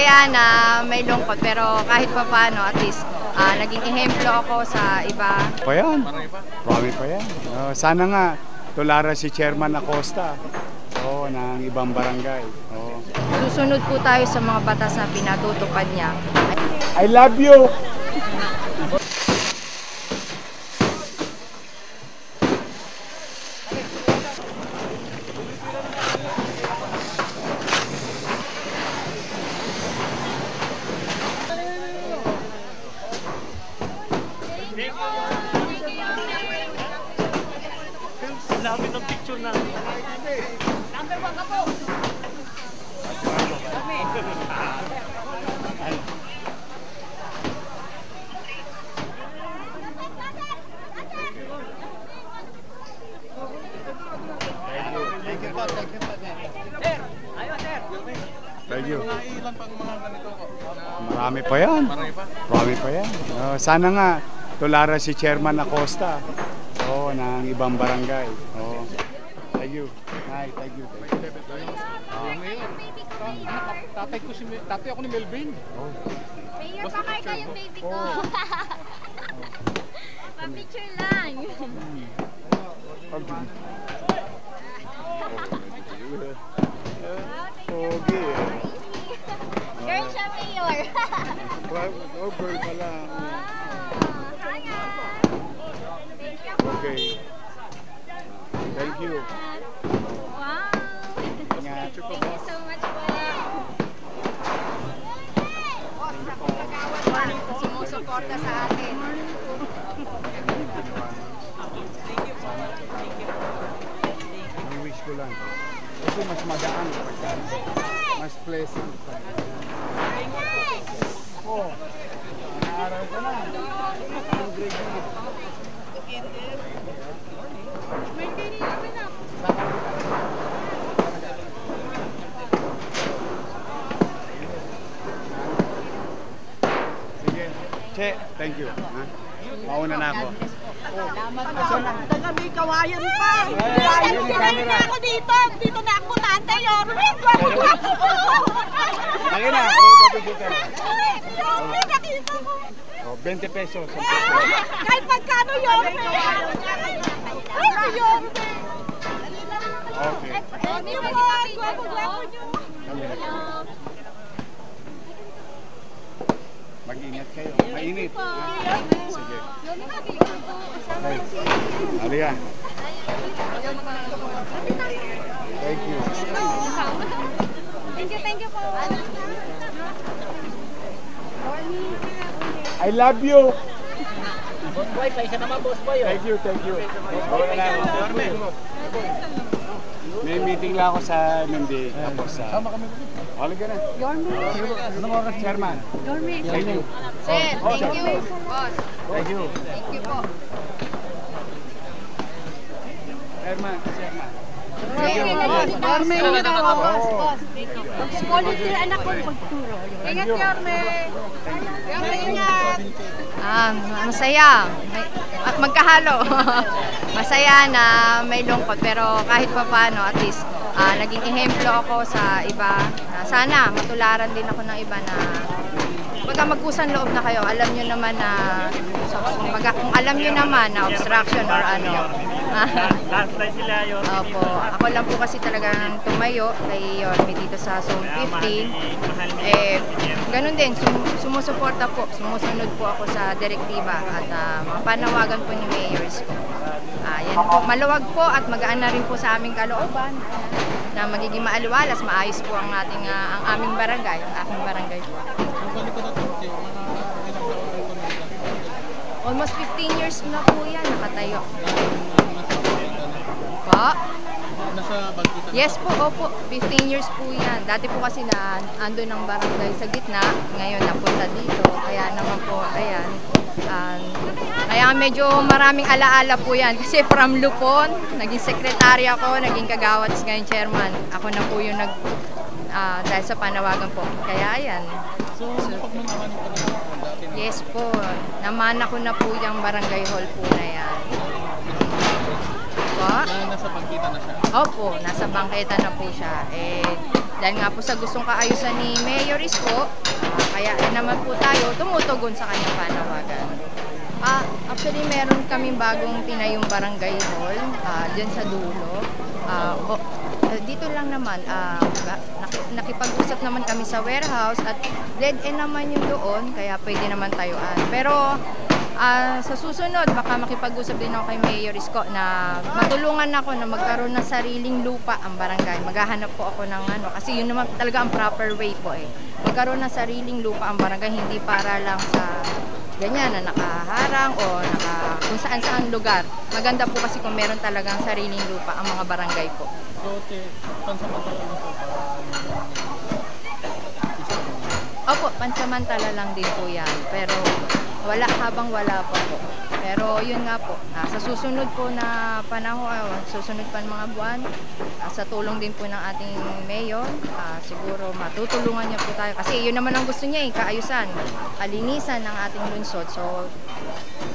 masaya na may lungkot, pero kahit pa paano, at least naging ehemplo ako sa iba. Pa yan. Marami pa yan. Sana nga tularan si Chairman Acosta ng ibang barangay. Susunod po tayo sa mga batas na pinatutupad niya. I love you! Lapit ng picture na. Number 1 ka po. Thank you. Marami pa yan. Marami pa yan. Sana nga tularan si Chairman Acosta ng ibang barangay. Thank you. Hi, thank you. Tatay ako ni Melvin. Mayor, pakarga yung baby ko. Pa-picture lang. Okay. Girl siya, Mayor. Girl pala. Okay. Thank you. Wow. Thank you so much po. Sumusuporta sa atin. Ang wish ko lang. Kasi mas magaan kapag mas pleasant. Naaral ka na. Ang grade na. Sige. Che, thank you. Mauna na ako. Taga may kawayan pa. Kinain na ako dito. Dito na ako tante. Yorwin, gwapo-gwapo ko. Lagi na. Yorwin, nakita ko. 20 pesos. Kahit magkano Yorwin. Ay, Yorwin. Okay. Gwapo-gwapo nyo. Mag-ingat kayo. Mainit. Sige. Halika. Thank you. Thank you po. I love you. Boss boy, paisa naman boss boy. Thank you, thank you. May meeting lang ako sa Nindi. Tapos sa... Halika na. Anong oras, Chairman? Thank you. Sir, thank you, boss. Thank you. Thank you po. Chairman. Yorme, hindi ka boss. Volunteer anak ko magturo. Ingat, Yorme. Yorme, ingat. Masaya. Magkahalo. Masaya na may lungkot, pero kahit pa paano, at least naging ehemplo ako sa iba. Sana matularan din ako ng iba na pagka magkusang loob na kayo, alam nyo naman na kung alam nyo naman na obstruction or ano. Last time sila yun. Opo, ako lang po kasi talagang tumayo kay Yorme dito sa Zone 15. Ganun din, sumusuporta po, sumusunod po ako sa direktiba at mga panawagan po ni Mayors ko. Yan po, maluwag po at magaan na rin po sa aming kalooban na magiging maaliwalas, maayos po ang aming barangay, ang aking barangay po. Almost 15 years na po yan, nakatayo. Po? Yes po, opo. 15 years po yan. Dati po kasi ando ng barangay sa gitna, ngayon napunta dito. Kaya naman po, ayan. Kaya medyo maraming alaala po yan. Kasi from Lupon, naging sekretary ako, naging kagawad, ngayon chairman. Ako na po yung dahil sa panawagan po. Kaya ayan. Yes po. Namana ko na po yung barangay hall po na yan. Po? Nasa bangkita na siya? Opo, nasa bangketa na po siya. Dahil nga po sa gustong kaayusan ni Mayor Isko, kaya naman po tayo tumutugon sa kanyang panawagan. Actually, meron kaming bagong tinayong barangay hall dyan sa dulo. Dito lang naman, nakipag-usap naman kami sa warehouse at dead end naman yung doon, kaya pwede naman tayuan. Pero sa susunod, baka makipag-usap din ako kay Mayor Isko na matulungan ako na magkaroon ng sariling lupa ang barangay. Maghahanap po ako ng kasi yun naman talaga ang proper way po eh. Magkaroon ng sariling lupa ang barangay, hindi para lang sa ganyan na nakaharang o kung saan-saan lugar. Maganda po kasi kung meron talagang sariling lupa ang mga barangay po. So, pansamantala lang po ba? Opo, pansamantala lang din po yan. Pero habang wala pa po. Pero yun nga po, sa susunod po na panahon, susunod pa ng mga buwan, sa tulong din po ng ating mayor, siguro matutulungan niya po tayo. Kasi yun naman ang gusto niya kaayusan, kalinisan ng ating lungsod. So,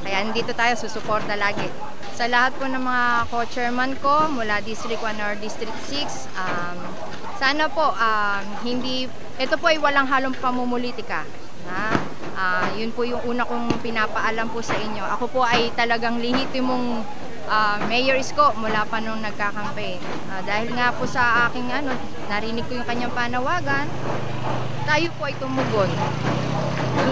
kaya nandito tayo susuporta lagi. Sa lahat po ng mga co-chairman ko, mula District 1 or District 6, sana po, ito po ay walang halong pamumulitika. Yun po yung una kong pinapaalam po sa inyo. Ako po ay talagang lehitimong Mayor Isko mula pa nung nagka-campaign. Dahil nga po sa aking narinig ko yung kanyang panawagan, tayo po ay tumugon.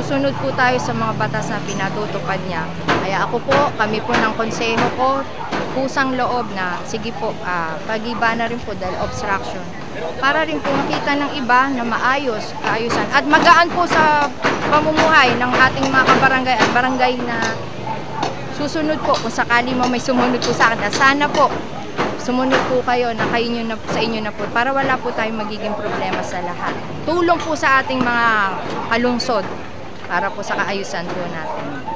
Susunod po tayo sa mga batas na pinatutupad niya. Kaya ako po, kami po ng konseho ko, pusang loob na, sige po, pag-iba na rin po dahil obstruction. Para rin po makita ng iba na maayos, kaayusan. At magaan po sa pamumuhay ng ating mga kabarangay at barangay na susunod po. Kung sakali mo may sumunod po sa akin, sana po, sumunod po kayo na sa inyo na po para wala po tayong magiging problema sa lahat. Tulong po sa ating mga kalungsod para po sa kaayusan po natin.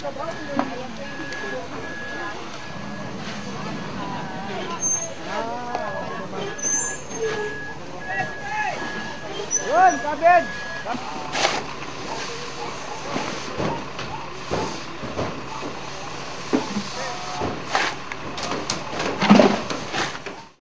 Yun, kabed!